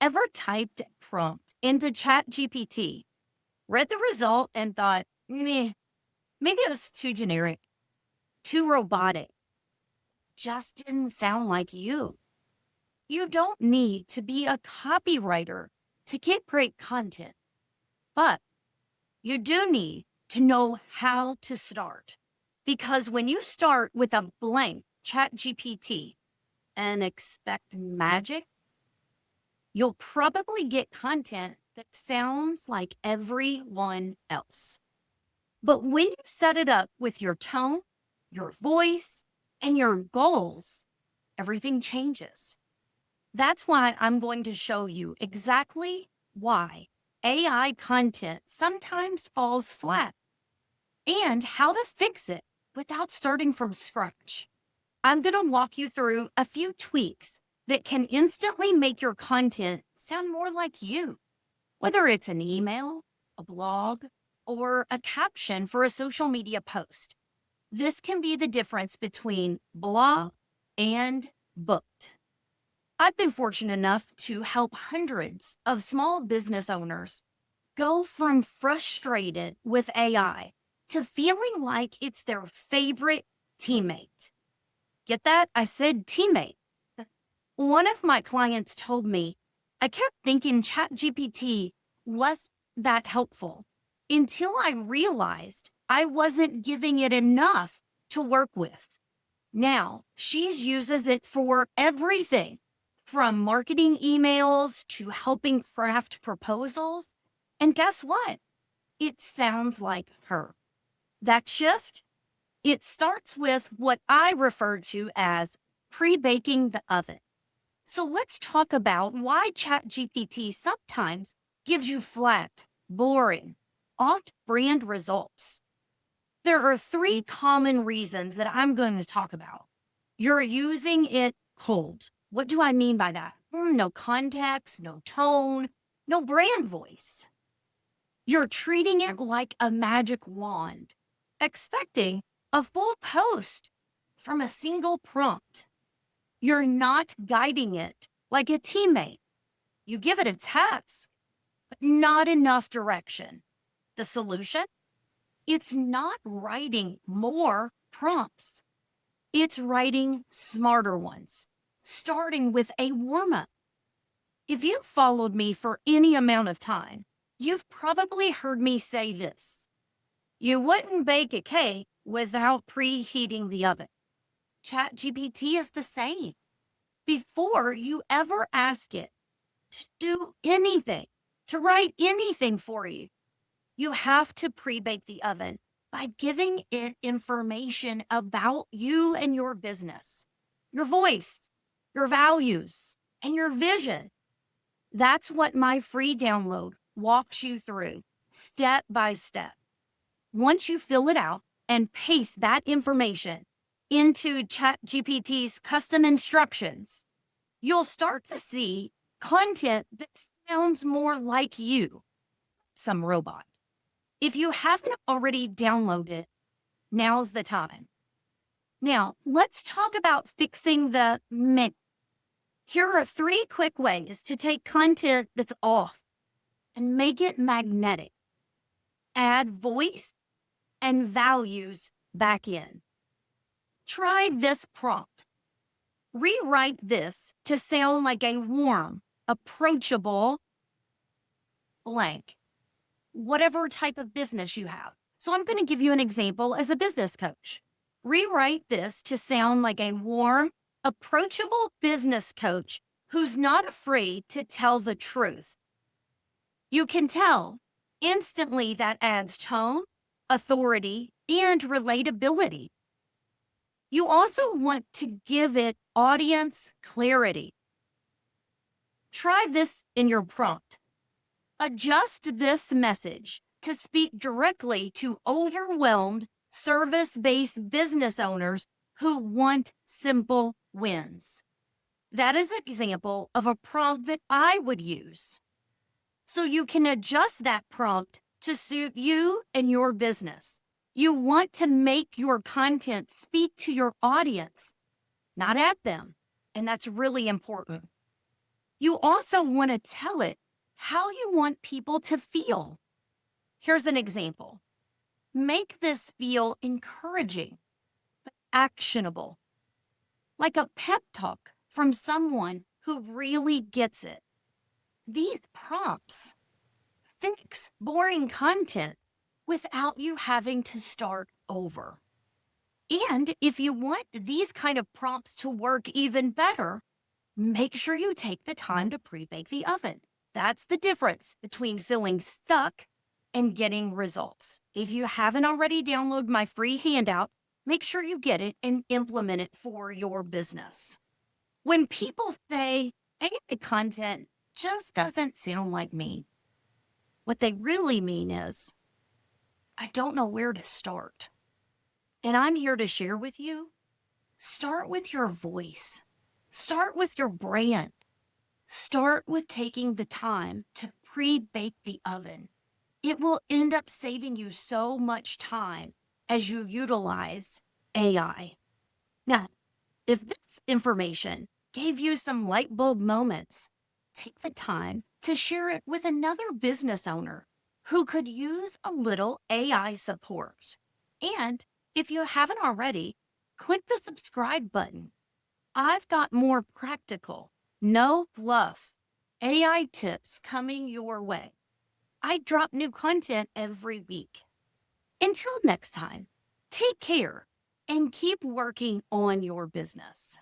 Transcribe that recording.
Ever typed a prompt into ChatGPT, read the result, and thought, maybe it was too generic, too robotic, just didn't sound like you? You don't need to be a copywriter to get great content, but you do need to know how to start. Because when you start with a blank ChatGPT and expect magic, you'll probably get content that sounds like everyone else. But when you set it up with your tone, your voice, and your goals, everything changes. That's why I'm going to show you exactly why AI content sometimes falls flat and how to fix it without starting from scratch. I'm going to walk you through a few tweaks that can instantly make your content sound more like you, whether it's an email, a blog, or a caption for a social media post. This can be the difference between blah and booked. I've been fortunate enough to help hundreds of small business owners go from frustrated with AI to feeling like it's their favorite teammate. Get that? I said teammate. One of my clients told me, I kept thinking ChatGPT was that helpful until I realized I wasn't giving it enough to work with. Now, she uses it for everything from marketing emails to helping craft proposals. And guess what? It sounds like her. That shift, it starts with what I refer to as pre-baking the oven. So let's talk about why ChatGPT sometimes gives you flat, boring, off-brand results. There are 3 common reasons that I'm going to talk about. You're using it cold. What do I mean by that? No context, no tone, no brand voice. You're treating it like a magic wand, expecting a full post from a single prompt. You're not guiding it like a teammate. You give it a task, but not enough direction. The solution? It's not writing more prompts. It's writing smarter ones, starting with a warm-up. If you've followed me for any amount of time, you've probably heard me say this. You wouldn't bake a cake without preheating the oven. ChatGPT is the same. Before you ever ask it to do anything, to write anything for you, you have to pre-bake the oven by giving it information about you and your business, your voice, your values, and your vision. That's what my free download walks you through step by step. Once you fill it out and paste that information into ChatGPT's custom instructions, you'll start to see content that sounds more like you, some robot. If you haven't already downloaded, now's the time. Now, let's talk about fixing the menu. Here are 3 quick ways to take content that's off and make it magnetic. Add voice and values back in. Try this prompt. Rewrite this to sound like a warm, approachable blank, whatever type of business you have. So I'm going to give you an example as a business coach. Rewrite this to sound like a warm, approachable business coach who's not afraid to tell the truth. You can tell instantly that adds tone, authority, and relatability. You also want to give it audience clarity. Try this in your prompt. Adjust this message to speak directly to overwhelmed service-based business owners who want simple wins. That is an example of a prompt that I would use. So you can adjust that prompt to suit you and your business. You want to make your content speak to your audience, not at them. And that's really important. You also want to tell it how you want people to feel. Here's an example. Make this feel encouraging, but actionable, like a pep talk from someone who really gets it. These prompts fix boring content without you having to start over. And if you want these kind of prompts to work even better, make sure you take the time to pre-bake the oven. That's the difference between feeling stuck and getting results. If you haven't already downloaded my free handout, make sure you get it and implement it for your business. When people say AI content just doesn't sound like me, what they really mean is, I don't know where to start. And I'm here to share with you, start with your voice. Start with your brand. Start with taking the time to pre-bake the oven. It will end up saving you so much time as you utilize AI. Now, if this information gave you some light bulb moments, take the time to share it with another business owner who could use a little AI support. And if you haven't already, click the subscribe button. I've got more practical, no fluff AI tips coming your way. I drop new content every week. Until next time, take care and keep working on your business.